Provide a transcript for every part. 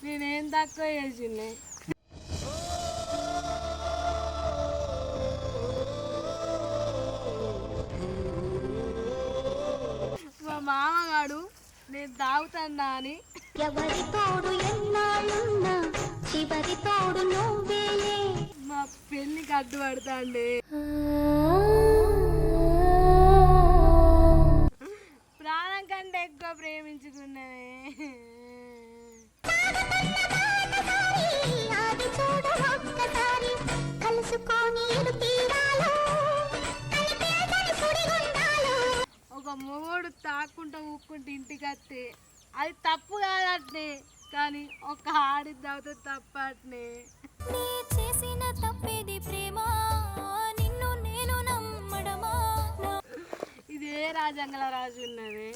నేనేం తక్కువ చేసింది. మా మామగాడు నేను తాగుతానా అని ఎవరి తోడు ఎన్నాళ్ళున్నా చివరి తోడు నువ్వేలే మా పెళ్ళికి అడ్డుపడతాండి. ప్రాణం కంటే ఎక్కువ ప్రేమించుకున్నది. అది చూడు ఒక్కసారి కలుసుకొని తీరాలో ఒక మొగోడు తాక్కుంటూ ఊక్కుంటే ఇంటికి వస్తే అది తప్పు కాదట్నే, కానీ ఒక ఆడి తాగితే తప్పట్నే. చేసిన తప్పేది ప్రేమ నిన్ను నేను నమ్మడమా ఇదే రాజంగల రాజు ఉన్నది.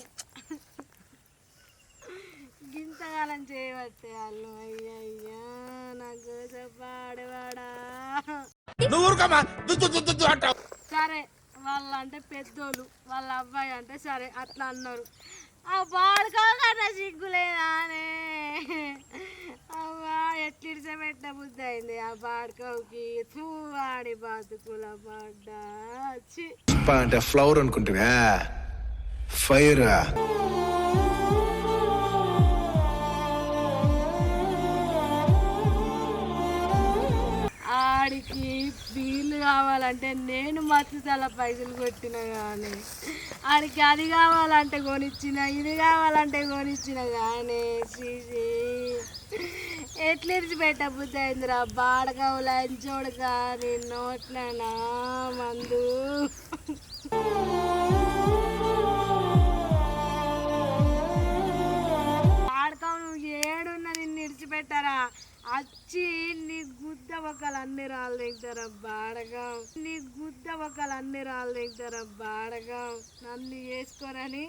గింతకాలం చేయబట్టే వాళ్ళు. అయ్యయ్యా నాకు చెప్పాడేవాడా. సరే వాళ్ళంటే పెద్దోళ్ళు, వాళ్ళ అబ్బాయి అంటే సరే అట్లా అన్నారు. ఆ బాడుకోకుండా సిగ్గులేదా అనే అవ్వా ఎట్లిడిచబెట్టిన బుద్ధి అయింది ఆ బాడుకోకి. తూవాడి బతుకుల పడ్డా అంటే ఫ్లవర్ అనుకుంటున్నా ఫైర్. ఆడికి వీలు కావాలంటే నేను మత్తుతల పైసలు కొట్టిన కానీ ఆడికి అది కావాలంటే కొనిచ్చిన, ఇది కావాలంటే కొనిచ్చిన కానీ చీజీ ఎట్లా ఇరిచిపెట్ట బుద్ధి అయిందిరా. బాడకావు లంచోడు కానీ నోట్లనా మందు. బాడకావు నువ్వు ఏడున్నా నిన్ను ఇడిచిపెట్టారా వచ్చి నీ గుద్ద ఒకళ్ళు అన్ని రాళ్ళు దిగుతారా బాడగా. నీ గుద్ద ఒకళ్ళు అన్ని రాళ్ళు దిగుతారా బాడగా. నన్ను వేసుకోరని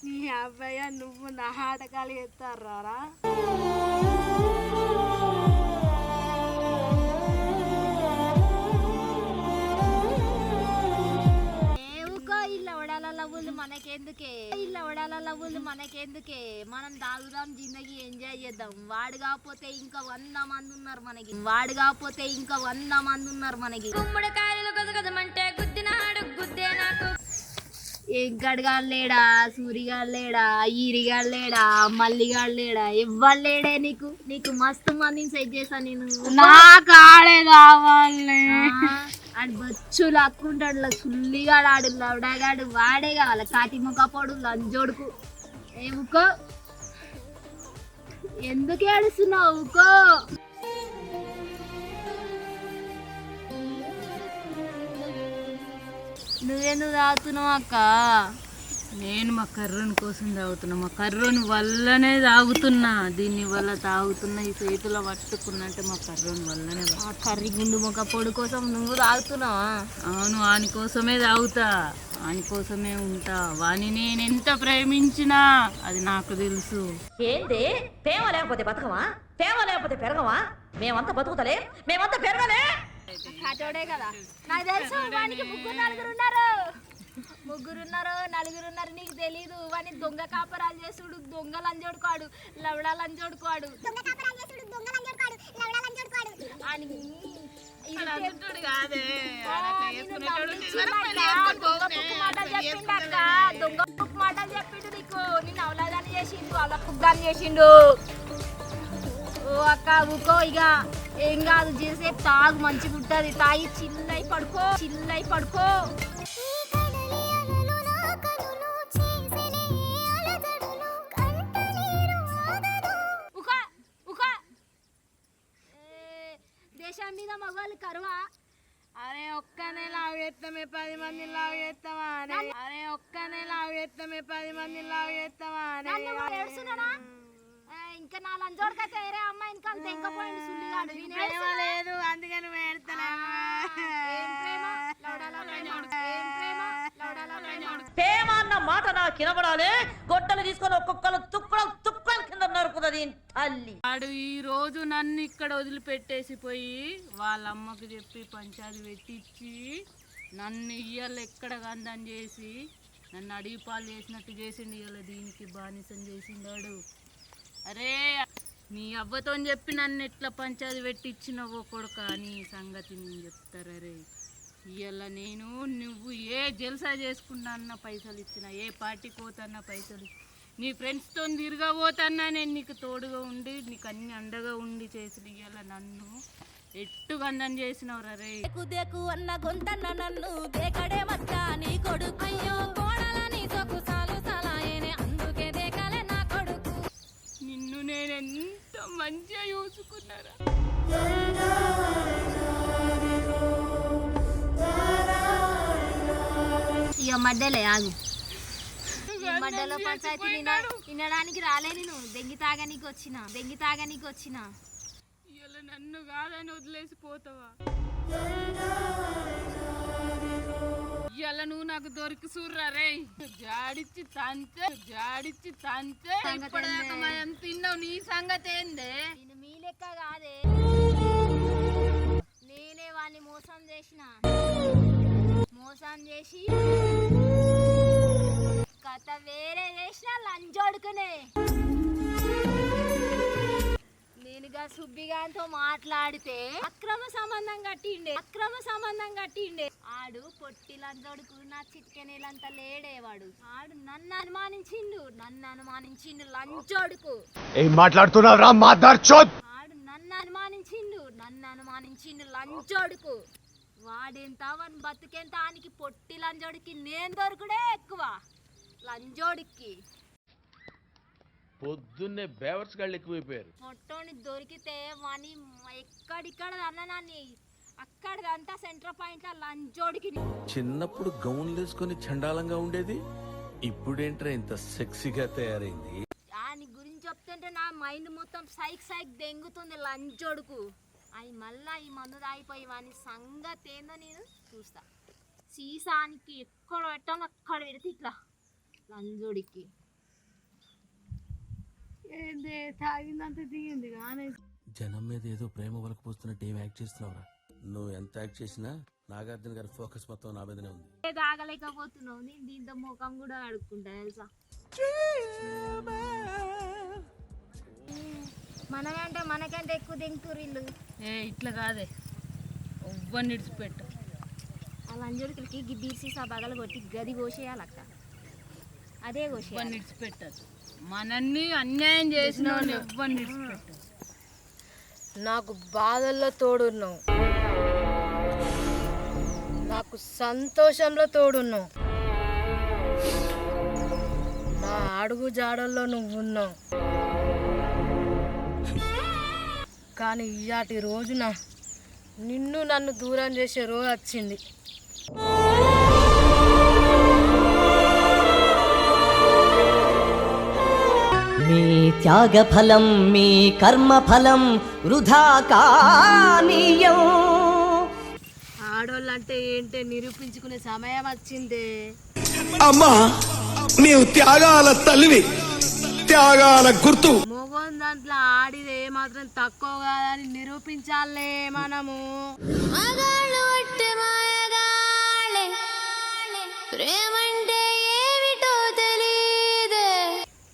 నీ అబ్బాయి నువ్వు నా ఆటకాలు ఎత్తారా. మనకెందుకే మనం తాగుదాం, జిందగీ ఎంజాయ్ చేద్దాం. వాడు కాకపోతే ఇంకా 100 మంది ఉన్నారు మనకి. గుమ్మడికాయలు గదగదమంటే గుద్దినాడు గుద్దే నాకు. ఎగ్గడగాడు లేడా, సూరిగాడు లేడా, ఈరిగాడు లేడా, మల్లిగాడు లేడా, ఎవ్వరు లేడే. నీకు మస్తు మందిని సెట్ చేసా నేను. నాకు ఆడే కావాలి. ఆడు బొచ్చు లక్కుంటాడు సుల్లిగాడు, ఆడు లవడాగాడు వాడే కావాలి. కాటి ముఖపోడు లంజోడుకు. ఏముకో ఎందుకు ఏడుస్తున్నావు? ఊకో. నువ్వెందుకు తాగుతున్నావు అక్క? నేను మా కర్రోని కోసం తాగుతున్నా. మా కర్రోని వల్లనే తాగుతున్నా. దీన్ని వల్ల తాగుతున్నా. ఈ చేతిలో పట్టుకున్నట్టే మా కర్రోని వల్లనే. ఆ కర్రీ గుండు ముఖ పొడి కోసం నువ్వు తాగుతున్నావా? అవును, వాని కోసమే తాగుతా, వాని కోసమే ఉంటా. వాని నేను ఎంత ప్రేమించినా అది నాకు తెలుసు. ఏంది ప్రేమ లేకపోతే బతకమా? ప్రేమ లేకపోతే పెరగమా? మేమంతా బతుకుతలే, మేమంతా పెరగలే. కాటోడే కదా నాకు తెలుసు. వానికి ముగ్గురు నలుగురున్నారు నీకు తెలీదు. వాని దొంగ కాపరాలు చేసుడు, దొంగ లంజోడుకోడు, లవడా లంజోడుకోడు. దొంగ మాటలు చెప్పిండు నీకు. నేను అవలాదాన్ని చేసిండు, అలా పుగ్గాన్ని చేసిండు. ఓ అక్క ఊకో ఇక. ఏం కాదు, చేసేపు తాగు, మంచిగా ఉంటుంది. తాగి చిల్లై పడుకో. దేశం మీద మగవాళ్ళు కరువా? అరే ఒక్కనే లావు చేస్తామే 10 మందిని లావు చేస్తావా అని. అరే ఒక్కనే లావు చేస్తామే 10 మందిని లావు చేస్తావా అని. ఇంకా నా లంచోడికైతే వేరే అమ్మాయి ఇంకా అంత ఇంకా పోయింది సుల్లిగాడు. లేదు అందుకని ప్రేమ అన్న మాట నాకు వినబడాలి. గొడ్డలు తీసుకొని ఒక్కొక్కరు తుక్కలు కింద నరుకుతుంది తల్లి. వాడు ఈ రోజు నన్ను ఇక్కడ వదిలిపెట్టేసిపోయి వాళ్ళ అమ్మకు చెప్పి పంచాయతీ పెట్టించి నన్ను ఇయ్యాలు ఎక్కడ గంధం చేసి నన్ను అడిగి పాలు చేసినట్టు చేసిండు, ఇలా దీనికి బానిసం చేసిండాడు. అరే నీ అవ్వతో చెప్పి నన్ను ఎట్లా పంచాది పెట్టిచ్చినవో కొడుక నీ సంగతి నేను చెప్తారే. ఇలా నేను నువ్వు ఏ జల్సా చేసుకున్నా అన్న పైసలు ఇచ్చిన, ఏ పార్టీకి పోతన్నా పైసలు, నీ ఫ్రెండ్స్తో తిరగబోతన్నా నేను నీకు తోడుగా ఉండి నీకు అన్ని అండగా ఉండి చేసిన ఇలా నన్ను ఎట్టుగండం చేసినవరా రే. దేకు అన్న గొంతన్న నన్ను దేకడే మచ్చా నీ కొడుకు. అయ్యో కోడలని సొకు సాలు సలాయనే అందుకే దేకలే నా కొడుకు. నిన్ను నేను ఎంత మంచిగా చూసుకున్నారా. ఇక మధ్యలే ఆగు, ఈ మధ్యలో పంచాయతీ వినడానికి రాలే. నేను దెంగి తాగనీకి వచ్చిన ఇలా నన్ను కాదని వదిలేసి పోతావా? ఇలా నువ్వు నాకు దొరికి చూర్రా రే. జాడిచ్చి తంతే ఇప్పటిదాకా మనం తిన్నావు. నీ సంగతి ఏందే? నేను మీ లెక్క కాదే, నేనే వాడిని మోసం చేసి కథ వేరే చేసిన లంచోడుకునే. నేనుగా సుబ్బిగాంతో మాట్లాడితే అక్రమ సంబంధం కట్టిండే. ఆడు పొట్టి లంచోడుకు నా చిట్కెనేలంతా లేడేవాడు. ఆడు నన్ను అనుమానించిండు లంచోడుకు. ఏం మాట్లాడుతున్నావురా మాదర్చోద్? ఆడు నన్ను అనుమానించిండు లంచోడుకు. వాడెంత వాని బతుకెంత, ఆనికి పొట్టి లంచోడికి నేను దొరుకుడే ఎక్కువ. లంచోడికి పొద్దున్నే బేవర్స్ గాళ్ళు ఎక్కువైపోయారు. పొట్టోని దొరికితే వాని ఎక్కడిక్కడ అన్ననాన్ని అక్కడిదంతా సెంటర్ పాయింట్ లంచోడికి. చిన్నప్పుడు గౌన్లు వేసుకొని చండాలంగా ఉండేది, ఇప్పుడేంట్రా ఇంత సెక్సీగా తయారైంది. దాని గురించి చెప్తుంటే నా మైండ్ మొత్తం సైక్ దెంగుతుంది లంచోడుకు. అవి మళ్ళా ఈ మందు తాగిపోయి వాని సంగతి ఏందో నేను చూస్తా. సీసానికి ఎక్కడ పెట్టాలో అక్కడ పెడితే ఇట్లా లంచోడికి. ఏంది తాగిందంత దిగింది కానీ జనం మీద ఏదో ప్రేమ వలకు పోస్తున్నట్టు ఏం యాక్ట్ చేస్తున్నావురా? నువ్వు ఎంత యాక్ట్ చేసినా నాగార్జున గారి ఫోకస్ మొత్తం నా మీదనే ఉంది. తాగలేకపోతున్నావు, నేను దీంతో ముఖం కూడా అడుక్కుంటా తెలుసా. మనకంటే ఎక్కువ దింకురిల్లు. ఇట్లా కాదే, ఎవ్వరిని విడిచిపెట్టు. ఆ లంజోడికి బీర్ సీసా బగలు కొట్టి గది కోసేయాలక్క, అదే కోసేయాలి. విడిచిపెట్టదు, మనల్ని అన్యాయం చేసిన ఎవ్వరిని విడిచిపెట్టదు. నాకు బాధల్లో తోడున్నావు, నాకు సంతోషంలో తోడున్నావు, నా అడుగు జాడల్లో నువ్వున్నావు. కానీ ఇయాటి రోజున నిన్ను నన్ను దూరం చేసే రోజు వచ్చింది. మీ త్యాగ ఫలం మీ కర్మ ఫలం వృధా కానీయం. ఆడోళ్ళంటే ఏంటే నిరూపించుకునే సమయం వచ్చిందే. అమ్మా నీవు త్యాగాల తల్లివి, త్యాగాల గుర్తు. మొగం దాంట్లో ఆడిది ఏమాత్రం తక్కువ కాదని నిరూపించాలే మనము.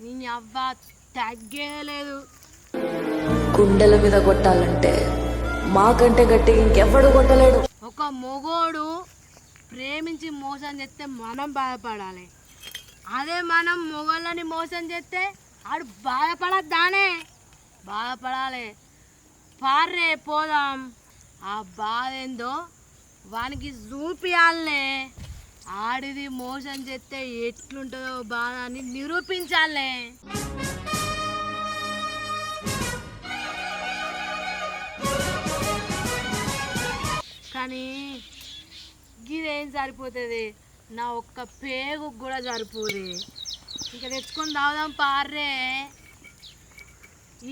నీ అవ్వ తగ్గేలేదు. గుండెల మీద కొట్టాలంటే మాకంటే గట్టిగా ఇంకెవ్వడు కొట్టలేడు. ఒక మొగోడు ప్రేమించి మోసం చేస్తే మనం బాధపడాలి, అదే మనం మొగోళ్ళని మోసం చేస్తే ఆడు బాధపడాలి. పార్రే పోదాం, ఆ బాధ ఏందో వానికి చూపియాలే. ఆడిది మోసం చేస్తే ఎట్లుంటుందో బాధ అని నిరూపించాలే. కానీ గిదేం సరిపోతుంది, నా ఒక్క పేగు కూడా సరిపోదు. ఇంకా తెచ్చుకొని తాగుదాం పార్రే.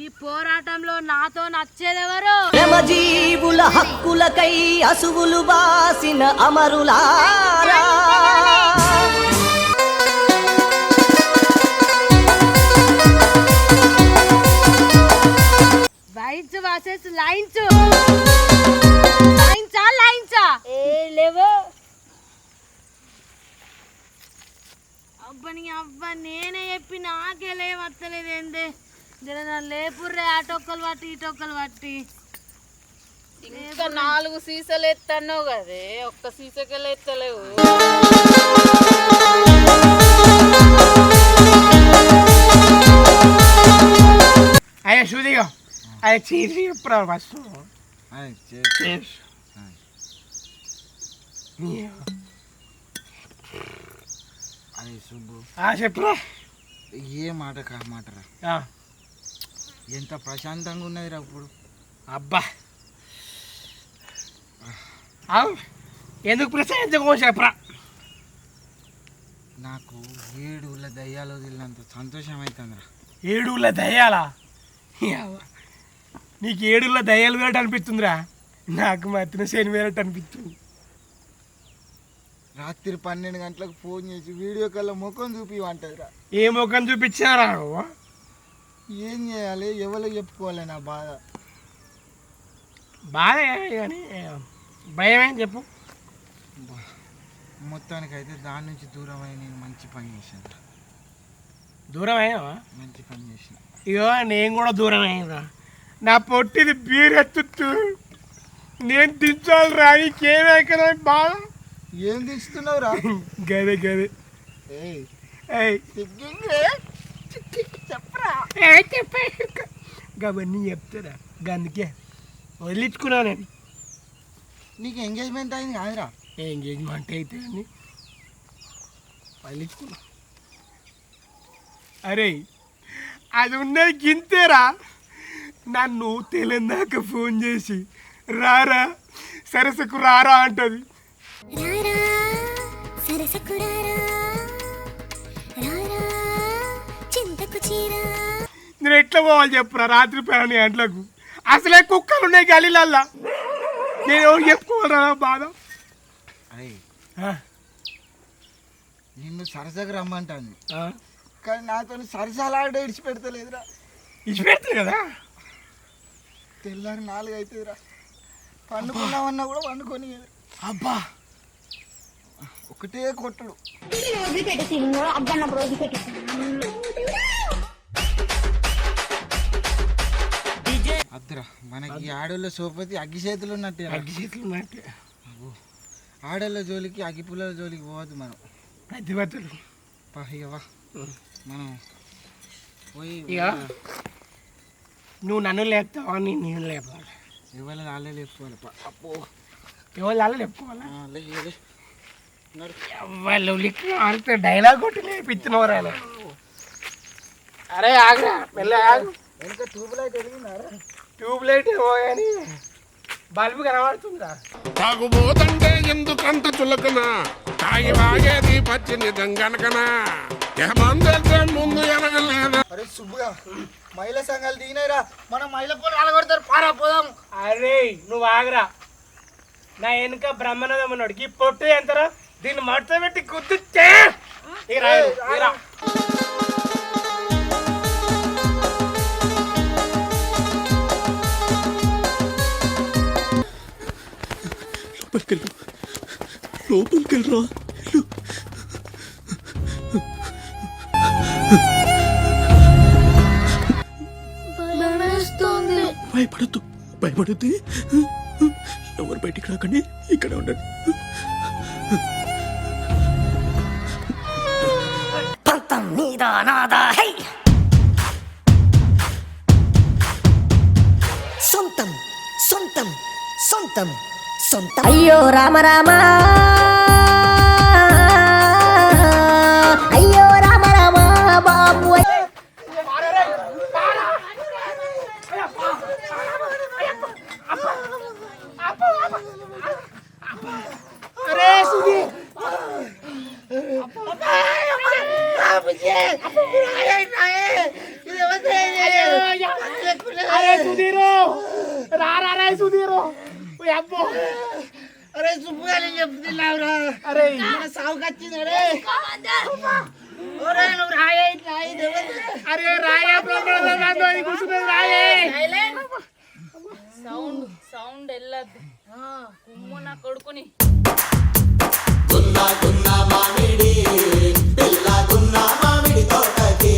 ఈ పోరాటంలో నాతో నచ్చేదెవరు? శ్రమజీవుల హక్కులకై అసువులు బాసిన అమరులారా. Wines versus lines. లైన్సా ఏ లేవో ఏం వస్తలేదు ఏంది జర లేపుర్రే ఆటోక్కలు పట్టి ఇటొక్కలు పట్టి ఇంకా 4 సీసాలు ఎత్తన్నావు కదే ఒక్క సీసకెళ్ళి ఎత్తలేవు అయ్యా చూదిగా అయ్యా చేసి చెప్పురా ఫస్ట్ అరే సుబ్బు చెప్పురా ఏ మాట కా మాటరా ఎంత ప్రశాంతంగా ఉన్నది రా ఇప్పుడు అబ్బా ఎందుకు ప్రశాంతంగా చెప్పరా నాకు 7 ఊళ్ళ దయ్యాలు వదిలినంత సంతోషం అవుతుందిరా 7 ఊళ్ళ దయ్యాలా నీకు 7 ఊళ్ళ దయ్యాలు వేరట్టు అనిపిస్తుందిరా నాకు మాత్రం శని వేరట్టు అనిపిస్తుంది రాత్రి 12 గంటలకు ఫోన్ చేసి వీడియో కాల్లో ముఖం చూపివంటదిరా ఏ ముఖం చూపించారా నువ్వు ఏం చేయాలి ఎవరికి చెప్పుకోవాలి నా బాధ బాగా కానీ భయం ఏం చెప్పు మొత్తానికైతే దాని నుంచి దూరమై నేను మంచి పని చేశాను దూరం అయినావా మంచి పని చేసిన ఇగో నేను కూడా దూరం అయినా నా పొట్టిది బీరెత్తు నేను దించాలి రా నీకేమైనా బాగా ఏం తీస్తున్నావు రా గదే గదే చెప్పరా అవన్నీ చెప్తారా అందుకే వదిలించుకున్నా నేను నీకు ఎంగేజ్మెంట్ అయింది కాదురా ఎంగేజ్మెంట్ అయితే అని వదిలించుకున్నా అరే అది ఉన్నది గింతేరా నన్ను తెలంగాణ ఫోన్ చేసి రారా సరసకు రారా అంటది నేను ఎట్లా పోవాలి చెప్పురా రాత్రి 12 గంటలకు అసలే కుక్కలు ఉన్నాయి గలీలల్లా నేను ఎవరు చెప్పుకోవాలరా బాధ అరే నిన్ను సరసగా రమ్మంటాను కానీ నాతో సరసాలాడే ఇడిచిపెడతలేదురా ఇచ్చిపెడతారు కదా తెల్లారి 4 అవుతుందిరా పండుకున్నామన్నా కూడా పండుకొని అబ్బా ఒకటే కొట్టుడు అద్దరా మనకి ఆడోళ్ళ సోపతి అగ్గి చేతులు ఉన్నట్టే అగ్గి చేతులు ఉన్నట్టే ఆడోళ్ళ జోలికి అగ్గి పుల్లల జోలికి పోవద్దు మనం అద్దెబద్దలు ఇవా మనం పోయి ఇక నువ్వు నన్ను లేపుతావా నేను లేపాలి ఎవరు వాళ్ళే లేపుకోవాలి అప్పో ఎవరు వాళ్ళు లేపుకోవాలా వాళ్ళు అంత డైలాగ్ కొట్టి లేపించినవరా అరే ఆగరా మెల్ల ఆగు వెనక ట్యూబ్ లైట్ వెలిగిందారా ట్యూబ్ లైట్ కానీ బల్బు కనబడుతుందా తాగుబోతంటే ఎందుకంత చులకనా తాగి వాగేది పచ్చి నిజం గనకనా ముందు ఎనగలేదా అరే సుబ్బుగా మహిళా సంఘాలు దిగినాయిరా మనం మహిళ పోలు అలగొడతారు పారా పోదాం అరే నువ్వు ఆగరా నా వెనుక బ్రహ్మనందం ఉన్నాడు ఈ పొట్టు ఎంతరా దీన్ని మడత పెట్టి గుద్దుతే లోపలికి వెళ్ళరా భయపడద్దు భయపడద్దు ఎవరు బయటికి రాకండి ఇక్కడ ఉండండి సొంతం సొంతం సొంతం సొంతం అయ్యో రామ రామ అయ్యో రామ రామ బాబు అరే సుధీరు రారా సుధీరు అబ్బో అరే సుబ్బుగా నేను చెప్తున్నావురా అరే సాగుకి వచ్చింది అరే నువ్వు రాయే అరే రాయే కూర్చున్నది రాయే సౌండ్ వెళ్ళద్దు కుమ్ము నా కొడుకుని గున్నా మామిడి పిల్ల గున్నా మామిడి తోటకి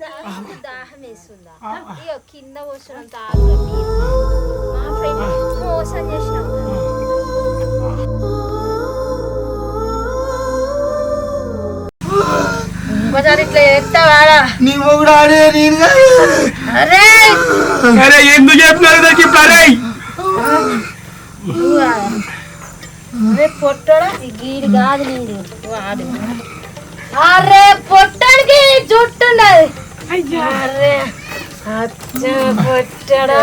నాకు దాహం వేస్తుందా ఇక కింద పోసినంత ఆగురా మీరు. మా ఫ్రెండ్ మోసం చేసినావు. ఇంకోసారి ఇట్లా చెప్తావా? నీ మొగుడు ఆడే నేను కాదు. అరే అరే ఎందుకు చెప్పినారు నాకు ఇప్పుడు? అరే అరే పొట్టడా గీడు కాదు నీడు వాడు. అరే పొట్టానికి జుట్టున్నది. అరే అచ్చ పొట్టడా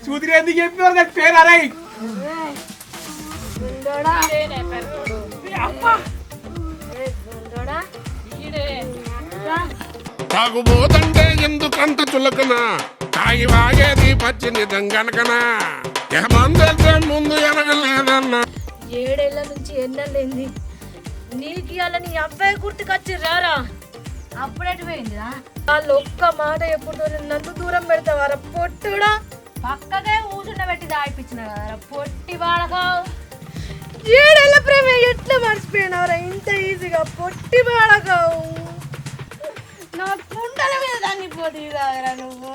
సూదిరి ఎందుకు చెప్పినారు నాకు పేరు? అరే తాగుబోతంటే ఎందుకంత చులకన తాగి వాగేది పచ్చి నిజం గనకనా ఏమందే ముందు ఎనగలేదన్నా 7 ఏళ్ల నుంచి ఎన్నెళ్ళింది నీకు ఇవాళ నీ అబ్బాయి గుర్తుకొచ్చి రారా. అప్పుడెటు పోయిందిరా? వాళ్ళు ఒక్క మాట ఎప్పుడు నన్ను దూరం పెడతావారా పొట్టుడా? పక్కకే ఊసుండబెట్టి దాయిపించిన కదరా పొట్టి వాడగా. 7 ఏళ్ల ప్రేమ ఎట్లా మర్చిపోయినావురా ఇంత ఈజీగా? పొట్టి బాడగావు నా కుండల మీద దాన్ని పోటీ తాగరా నువ్వు.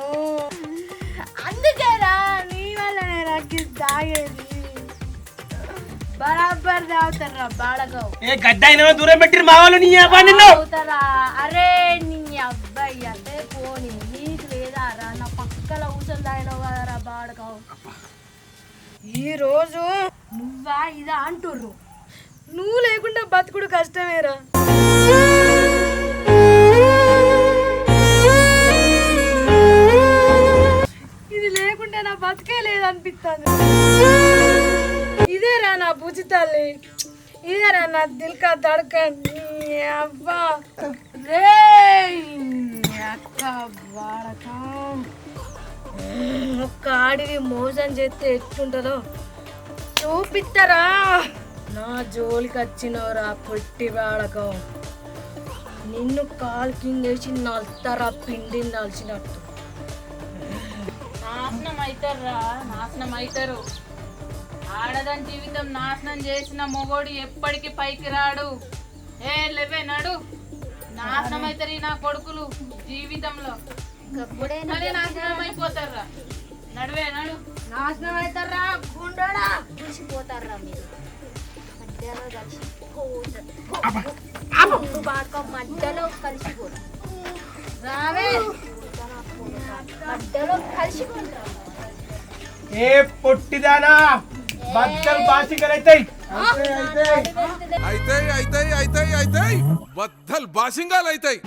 అందుకేరా నీ వల్లనే నాకు తాగేది. బరాబర్ తాగుతారా బాడగావు. ఏ గడ్డ అయినా దూరం పెట్టిరు మా వాళ్ళు. నీ అబ్బా నిన్ను తాగుతారా? అరే నీ అబ్బాయి అంటే పోనీ నీకు లేదా రా? నా పక్కల ఊసలు తాగినావు కదరా బాడగావు. ఈరోజు నువ్వా ఇదా అంటుర్రు. నువ్వు లేకుండా బతుకుడు కష్టమేరా. ఇది లేకుంటే నా బతికే లేదనిపిస్తుంది. ఇదేరా నా బుజ్జి తల్లి, ఇదేరా నా దిల్కా దడకన్. అబ్బా రే అక్క బాడకా. ఒక్క ఆడిని మోసం చేస్తే ఎట్లుంటుందో చూపిస్తారా. నా జోలికి వచ్చినవరా పొట్టి వాడకం. నిన్ను కాలు కిందేసి నలుతారా పిండి నలిచినట్టు. నాశనం అవుతారా, నాశనం అవుతారు. ఆడదాని జీవితం నాశనం చేసిన మొగోడు ఎప్పటికీ పైకి రాడు. ఏ లేవే నడు, నాశనం అవుతారు నా కొడుకులు జీవితంలో. మళ్ళీ నాశనం అయిపోతారా. నడువే నడు. నాశనం అవుతారా గుండడా. కలిసిపోతారా మీరు మధ్యలో కలిసిపోతారు. మధ్యలో కలిసిపోతారు. రావే మధ్యలో కలిసిపోతారు. ఏ పొట్టిదానా బద్దలు బాసికలు అవుతాయి. అయితే బద్దలు బాసింగాలు అవుతాయి.